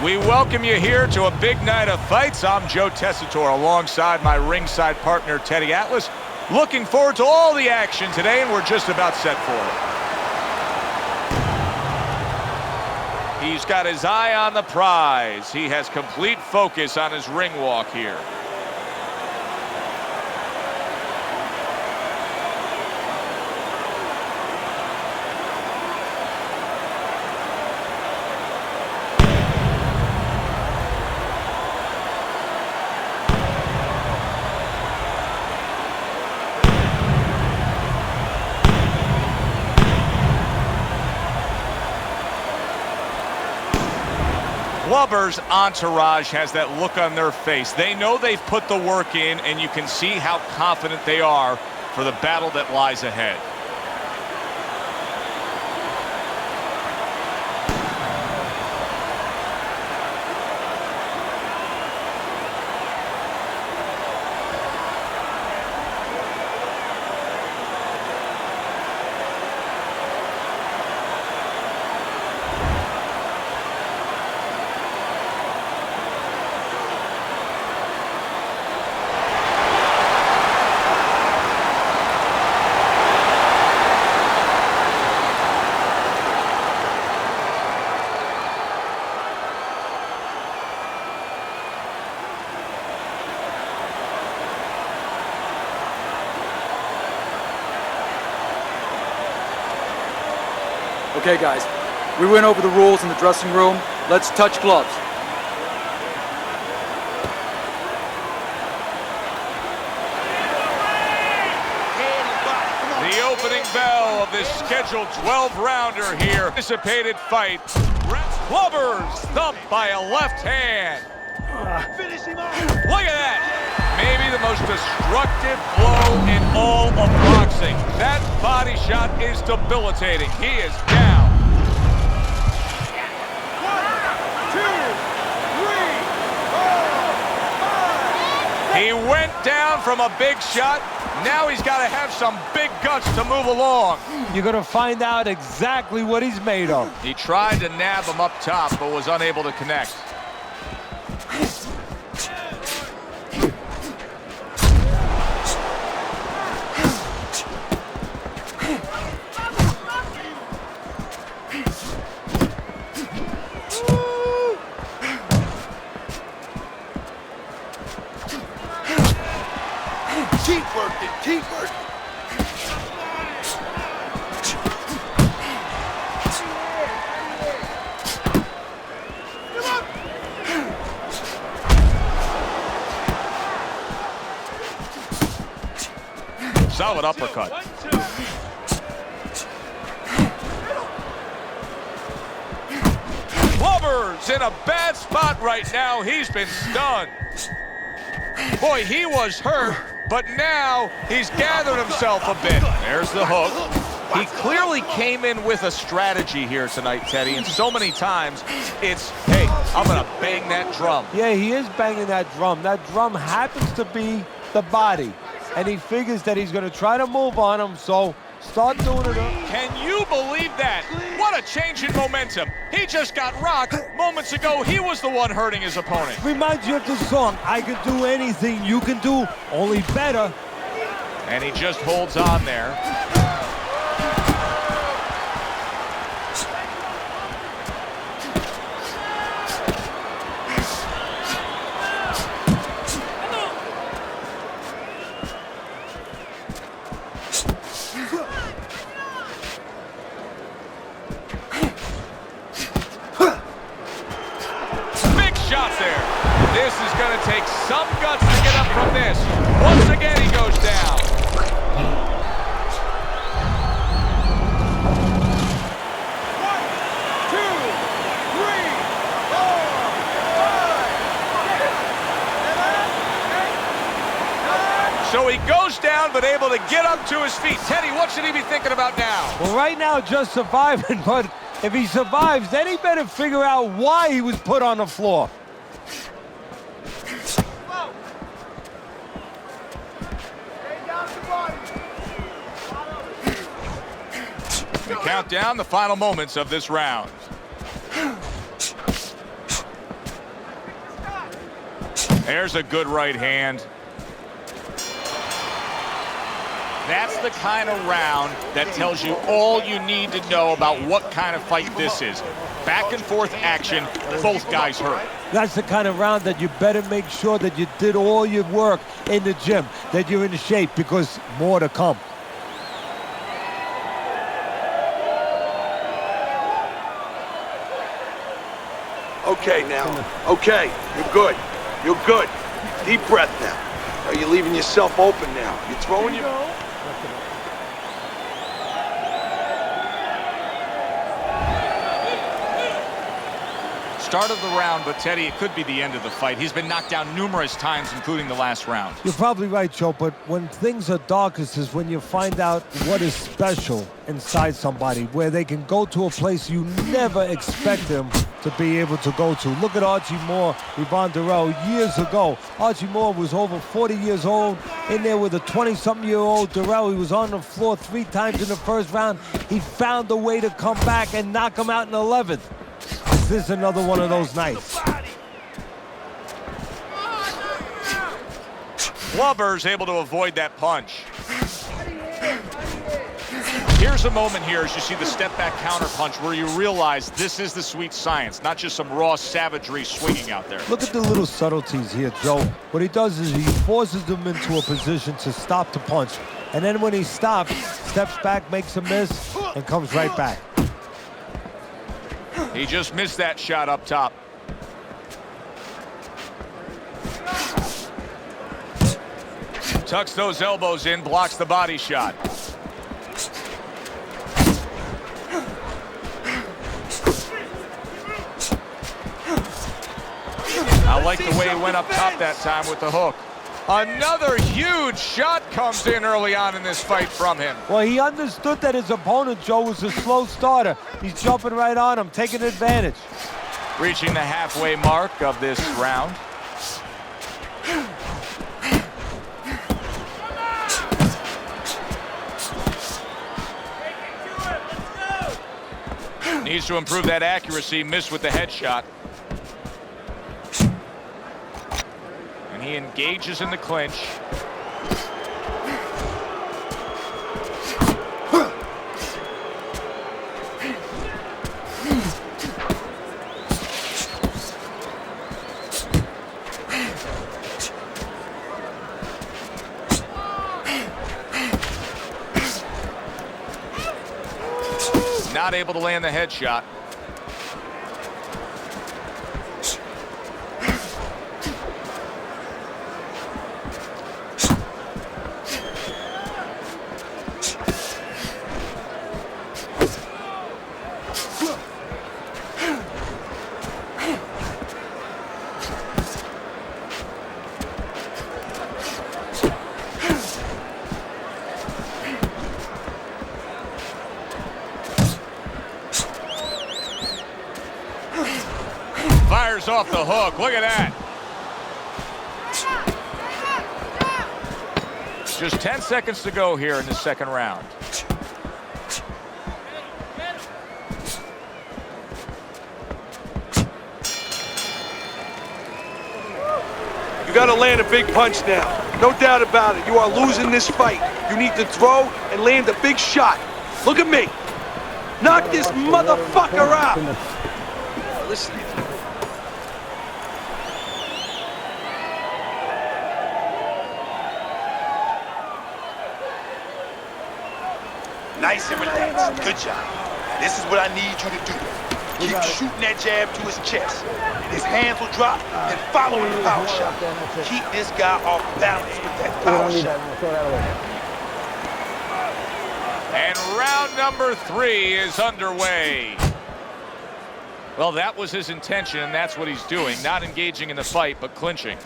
We welcome you here to a big night of fights. I'm Joe Tessitore alongside my ringside partner, Teddy Atlas. Looking forward to all the action today, and we're just about set for it. He's got his eye on the prize. He has complete focus on his ring walk here. Blubber's entourage has that look on their face. They know they've put the work in, and you can see how confident they are for the battle that lies ahead. Okay, guys, we went over the rules in the dressing room. Let's touch gloves. The opening bell of this scheduled 12-rounder here. Anticipated fight. Blubber's thumped by a left hand. Look at that. Maybe the most destructive blow in all of boxing. That body shot is debilitating. He is down. 1, 2, 3, 4, 5. He went down from a big shot. Now he's got to have some big guts to move along. You're going to find out exactly what he's made of. He tried to nab him up top, but was unable to connect. Keep working, keep working. Solid uppercut. Blubber's in a bad spot right now. He's been stunned. Boy, he was hurt, but now he's gathered himself a bit. There's the hook. He clearly came in with a strategy here tonight, Teddy, and so many times it's, hey, I'm going to bang that drum. Yeah, he is banging that drum. That drum happens to be the body, and he figures that he's going to try to move on him, so start doing it. Can you believe that? What a change in momentum. He just got rocked. Moments ago, he was the one hurting his opponent. Reminds you of the song, I can do anything you can do, only better. And he just holds on there. This is going to take some guts to get up from this. Once again, he goes down. 1, 2, 3, 4, 5, 6, 7, 8, 9. So he goes down, but able to get up to his feet. Teddy, what should he be thinking about now? Well, right now, just surviving, but if he survives, then he better figure out why he was put on the floor. We count down the final moments of this round. There's a good right hand. That's the kind of round that tells you all you need to know about what kind of fight this is. Back and forth action, both guys hurt. That's the kind of round that you better make sure that you did all your work in the gym, that you're in shape, because more to come. Okay now. Okay, you're good. You're good. Deep breath now. Now you're leaving yourself open now. You're throwing your... Start of the round, but Teddy, it could be the end of the fight. He's been knocked down numerous times, including the last round. You're probably right, Joe, but when things are darkest is when you find out what is special inside somebody, where they can go to a place you never expect them to be able to go to. Look at Archie Moore, Yvonne Durrell, years ago. Archie Moore was over 40 years old, in there with a 20-something-year-old Durrell. He was on the floor 3 times in the first round. He found a way to come back and knock him out in the 11th. This is another one of those nights. Glover's able to avoid that punch. Here's a moment here as you see the step-back counter punch where you realize this is the sweet science, not just some raw savagery swinging out there. Look at the little subtleties here, Joe. What he does is he forces them into a position to stop the punch. And then when he stops, steps back, makes a miss, and comes right back. He just missed that shot up top. Tucks those elbows in, blocks the body shot. I like the way he went up top that time with the hook. Another huge shot comes in early on in this fight from him. Well, he understood that his opponent, Joe, was a slow starter. He's jumping right on him, taking advantage. Reaching the halfway mark of this round. Needs to improve that accuracy, missed with the headshot. And he engages in the clinch. Not able to land the headshot. Fires off the hook. Look at that. Just 10 seconds to go here in the second round. You gotta land a big punch now. No doubt about it. You are losing this fight. You need to throw and land a big shot. Look at me. Knock this motherfucker out. Listen. Nice and relaxed. Good job. This is what I need you to do. Keep shooting that jab to his chest. And his hands will drop, and follow the power shot. Keep this guy off balance with that power shot. And round number 3 is underway. Well, that was his intention, and that's what he's doing. Not engaging in the fight, but clinching.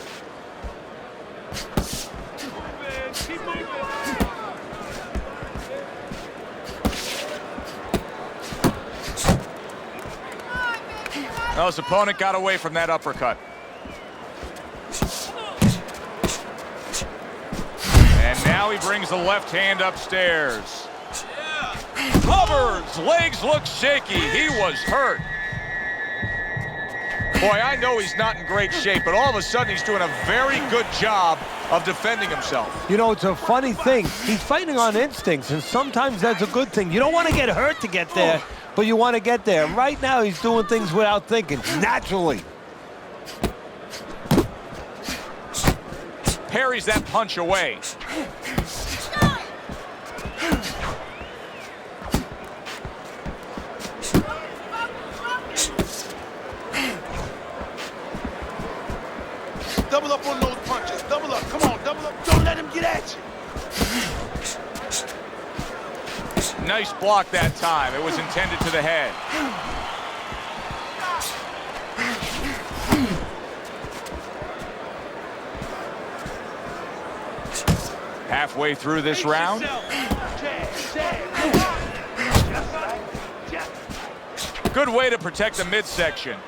Well, his opponent got away from that uppercut. And now he brings the left hand upstairs. Glover's legs look shaky. He was hurt. Boy, I know he's not in great shape, but all of a sudden he's doing a very good job of defending himself. You know, it's a funny thing. He's fighting on instincts, and sometimes that's a good thing. You don't want to get hurt to get there, but you want to get there. Right now, he's doing things without thinking, naturally. Parries that punch away. Double up on those punches. Double up. Come on, double up. Don't let him get at you. Nice block that time. It was intended to the head. Halfway through this round. Good way to protect the midsection.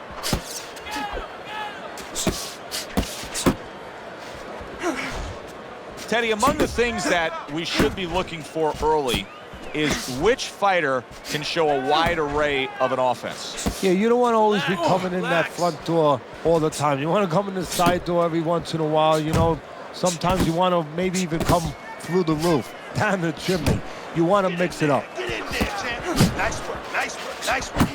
Teddy, among the things that we should be looking for early is which fighter can show a wide array of an offense. Yeah, you don't want to always be coming in that front door all the time. You want to come in the side door every once in a while. You know, sometimes you want to maybe even come through the roof, down the chimney. You want to mix it up. Get in there, champ. Nice work, nice work, nice work.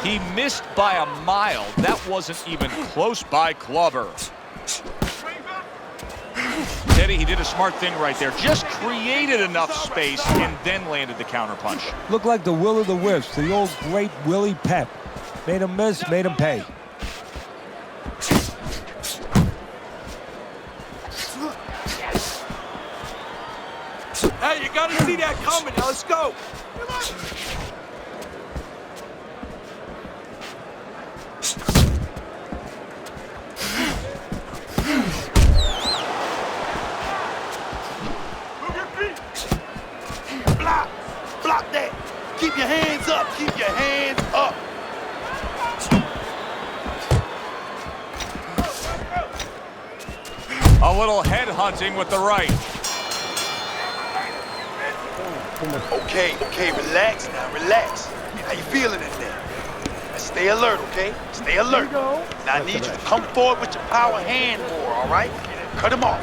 He missed by a mile. That wasn't even close by Clubber. Teddy, he did a smart thing right there. Just created enough space and then landed the counterpunch. Looked like the will of the wisps, the old great Willie Pep. Made him miss, made him pay. Hey, you gotta see that coming. Now let's go. Block. Block that. Keep your hands up. Keep your hands up. A little head hunting with the right. Okay, relax now, relax. How you feeling in there? Now stay alert, okay? Stay alert. Now I need you to come forward with your power hand more, all right? Cut him off.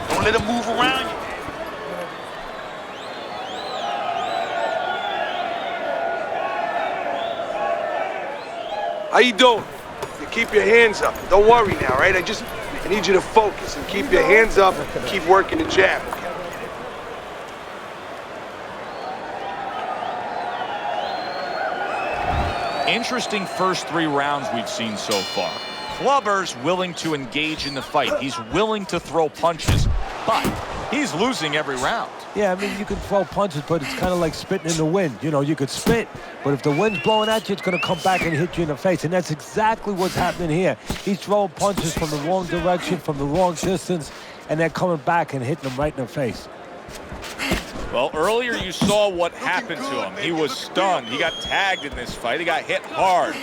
Don't let him move around you. How you doing? You keep your hands up. Don't worry now, right? I need you to focus and keep your hands up and keep working the jab. Interesting first 3 rounds we've seen so far. Clubber's willing to engage in the fight. He's willing to throw punches, but he's losing every round. Yeah, I mean, you can throw punches, but it's kind of like spitting in the wind. You know, you could spit, but if the wind's blowing at you, it's going to come back and hit you in the face. And that's exactly what's happening here. He's throwing punches from the wrong direction, from the wrong distance, and they're coming back and hitting him right in the face. Well, earlier you saw what happened to him. He was stunned. He got tagged in this fight. He got hit hard.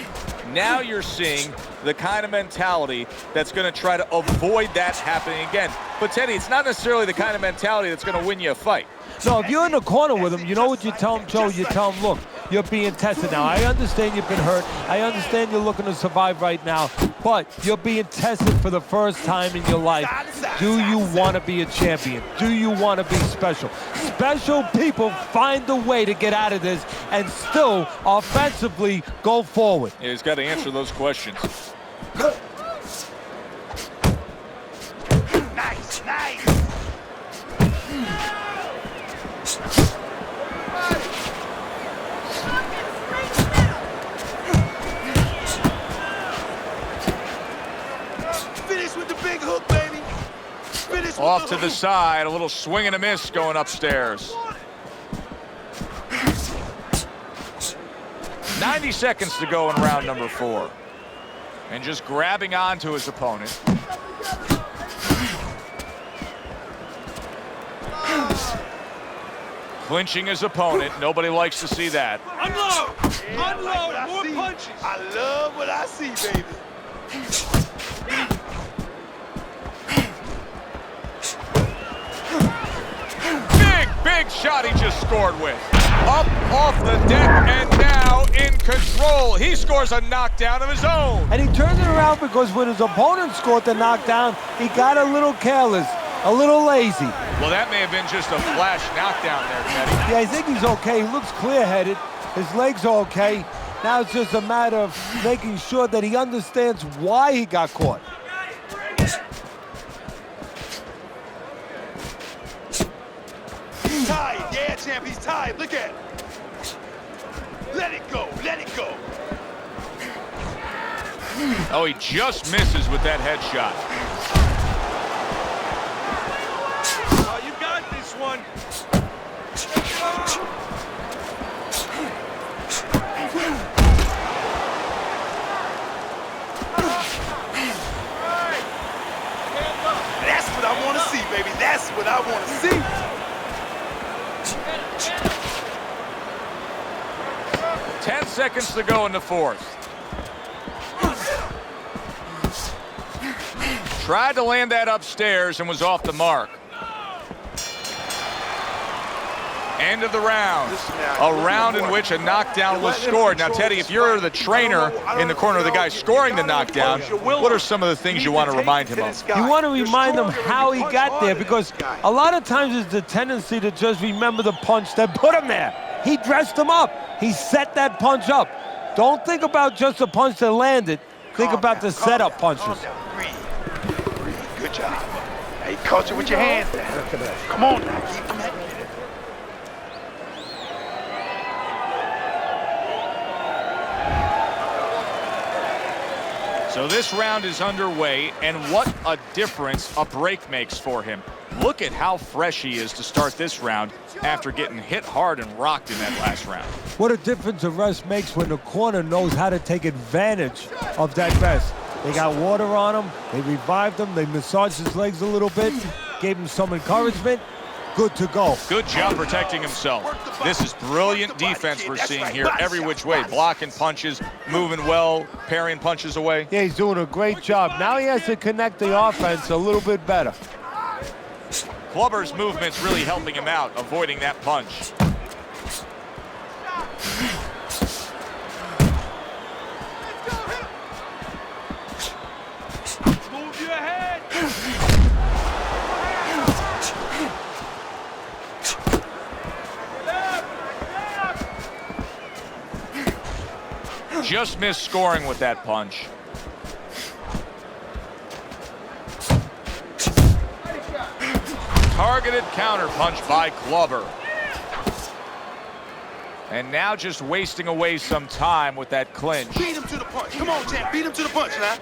Now you're seeing the kind of mentality that's going to try to avoid that happening again. But, Teddy, it's not necessarily the kind of mentality that's going to win you a fight. No, if you're in the corner with him, you know what you tell him, Joe? You tell him, look, you're being tested now. I understand you've been hurt. I understand you're looking to survive right now, but you're being tested for the first time in your life. Do you want to be a champion? Do you want to be special? Special people find a way to get out of this and still offensively go forward. Yeah, he's got to answer those questions. Nice, nice. Finish with the big hook, baby. Finish Off to the side, a little swing and a miss going upstairs. 90 seconds to go in round number 4. And just grabbing onto his opponent. Clinching his opponent. Nobody likes to see that. Unload! Unload! More punches! I love what I see, baby. Big shot he just scored with. Up off the deck and now in Oh, he scores a knockdown of his own. And he turned it around because when his opponent scored the knockdown, he got a little careless, a little lazy. Well, that may have been just a flash knockdown there, Teddy. Yeah, I think he's okay. He looks clear-headed. His legs are okay. Now it's just a matter of making sure that he understands why he got caught. He's tired. Yeah, champ, he's tired. Look at him. Let it go. Let it go. Oh, he just misses with that headshot. Oh, you got this one. That's what I want to see, baby. That's what I want to see. Ten seconds to go in the fourth. Tried to land that upstairs and was off the mark. End of the round. A round in which a knockdown was scored. Now, Teddy, if you're the trainer in the corner of the guy scoring the knockdown, what are some of the things you want to remind him of? You want to remind him how he got there, because a lot of times it's the tendency to just remember the punch that put him there. He dressed him up. He set that punch up. Don't think about just the punch that landed. Think about the setup punches. Good job. Hey, caught you with your hands down. Come on now, keep them at So this round is underway, and what a difference a break makes for him. Look at how fresh he is to start this round after getting hit hard and rocked in that last round. What a difference a rest makes when the corner knows how to take advantage of that rest. They got water on him, they revived him, they massaged his legs a little bit, gave him some encouragement. Good to go. Good job protecting himself. This is brilliant defense we're seeing here every which way. Blocking punches, moving well, parrying punches away. Yeah, he's doing a great job. Now he has to connect the offense a little bit better. Clubber's movement's really helping him out, avoiding that punch. Move your head. Just missed scoring with that punch. Targeted counter punch by Clubber. And now just wasting away some time with that clinch. Beat him to the punch. Come on, champ. Beat him to the punch now.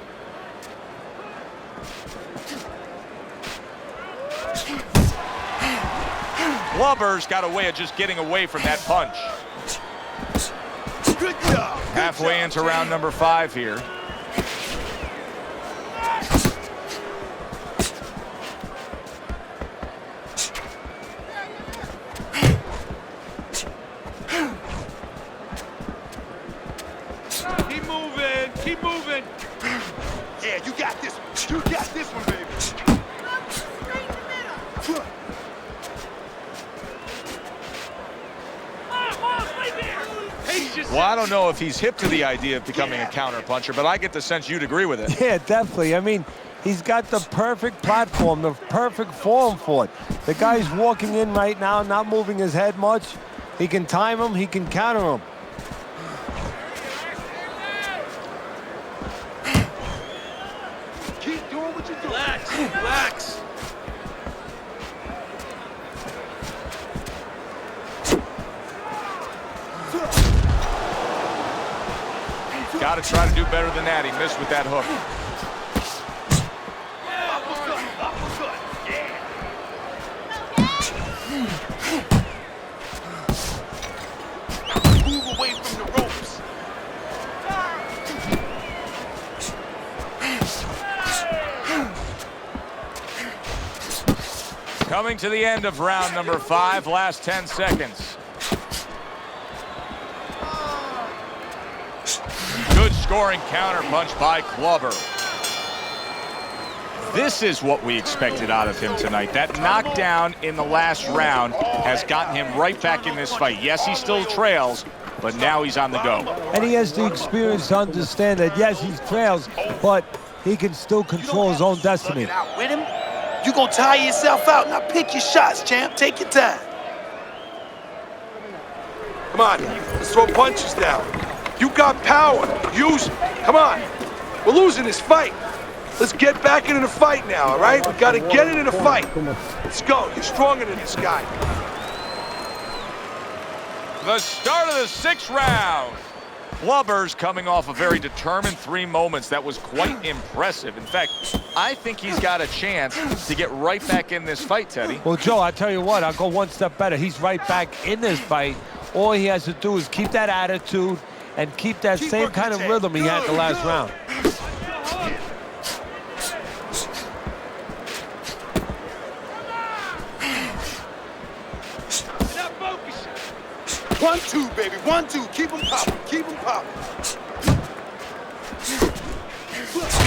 Clubber's got a way of just getting away from that punch. Good job. Halfway into round number 5 here. Keep moving. Keep moving. Yeah, you got this one. You got this one, baby. Well, I don't know if he's hip to the idea of becoming a counter puncher, but I get the sense you'd agree with it. Yeah, definitely. I mean, he's got the perfect platform, the perfect form for it. The guy's walking in right now, not moving his head much. He can time him, he can counter him. Keep doing what you're doing. Relax. Relax. Got to try to do better than that. He missed with that hook. Move away from the ropes. Coming to the end of round number 5, last 10 seconds. Good scoring counter punch by Clubber. This is what we expected out of him tonight. That knockdown in the last round has gotten him right back in this fight. Yes, he still trails, but now he's on the go. And he has the experience to understand that, yes, he trails, but he can still control his own destiny. With him, you gonna tire yourself out. Now pick your shots, champ. Take your time. Come on, let's throw punches now. You got power. Use it. Come on. We're losing this fight. Let's get back into the fight now, all right? We gotta get into the fight. Let's go. You're stronger than this guy. The start of the 6th round. Clubbers coming off a very determined 3 moments. That was quite impressive. In fact, I think he's got a chance to get right back in this fight, Teddy. Well, Joe, I tell you what, I'll go one step better. He's right back in this fight. All he has to do is keep that attitude and keep that same kind of rhythm he had the last round. One, two, baby. 1, 2. Keep him popping. Keep him popping.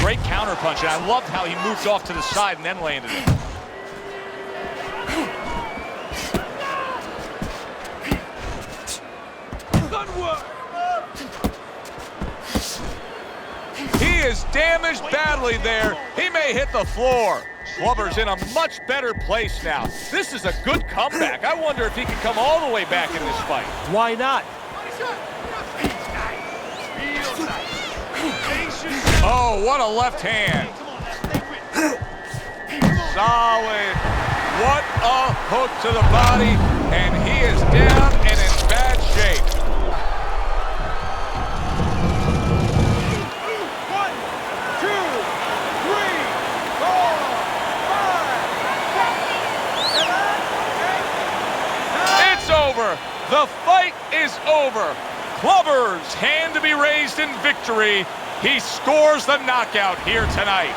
Great counter punch, and I loved how he moved off to the side and then landed it. Good work. He is damaged badly there. He may hit the floor. Clubber's in a much better place now. This is a good comeback. I wonder if he can come all the way back in this fight. Why not? Oh, what a left hand. Solid. What a hook to the body. And he is down and in bad shape. Over. The fight is over. Clubber's hand to be raised in victory. He scores the knockout here tonight.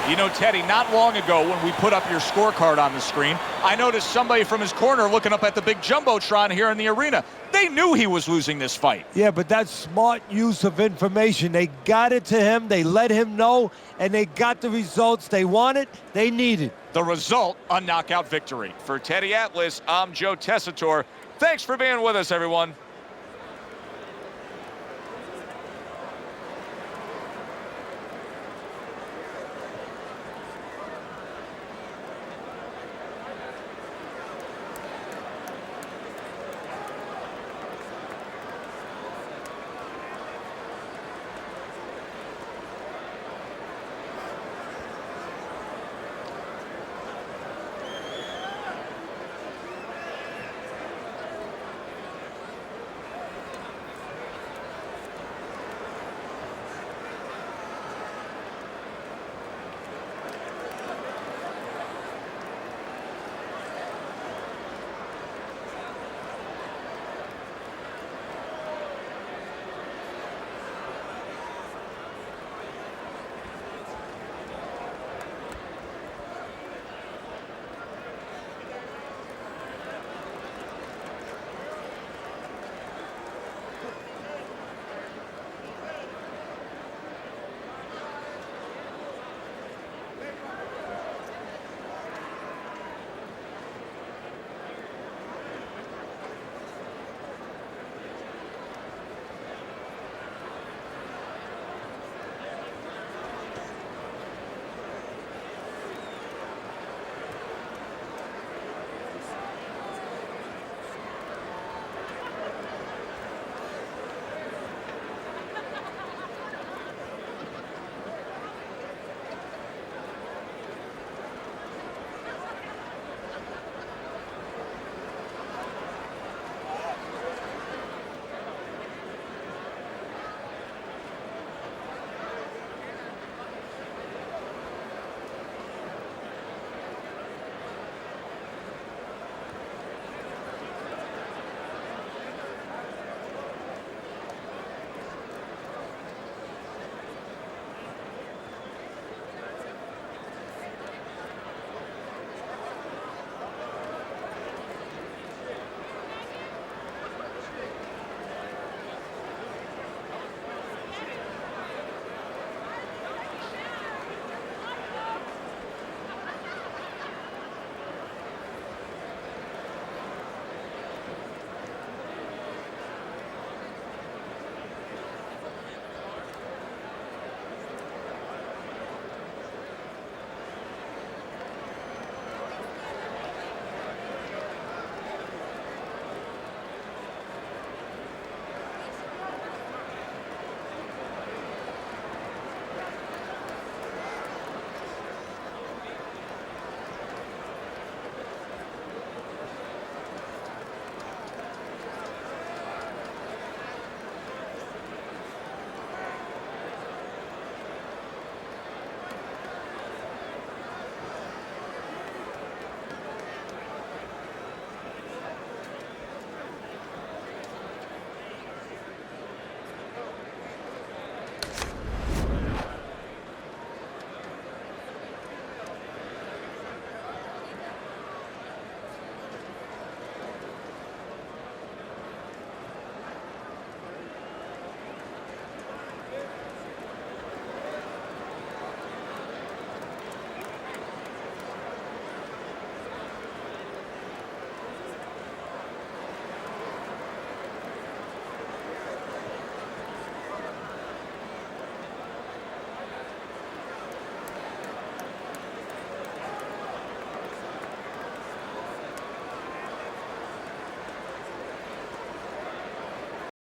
You know, Teddy, not long ago when we put up your scorecard on the screen, I noticed somebody from his corner looking up at the big Jumbotron here in the arena. They knew he was losing this fight. Yeah, but that's smart use of information. They got it to him, they let him know, and they got the results they wanted, they needed. The result, a knockout victory. For Teddy Atlas, I'm Joe Tessitore. Thanks for being with us, everyone.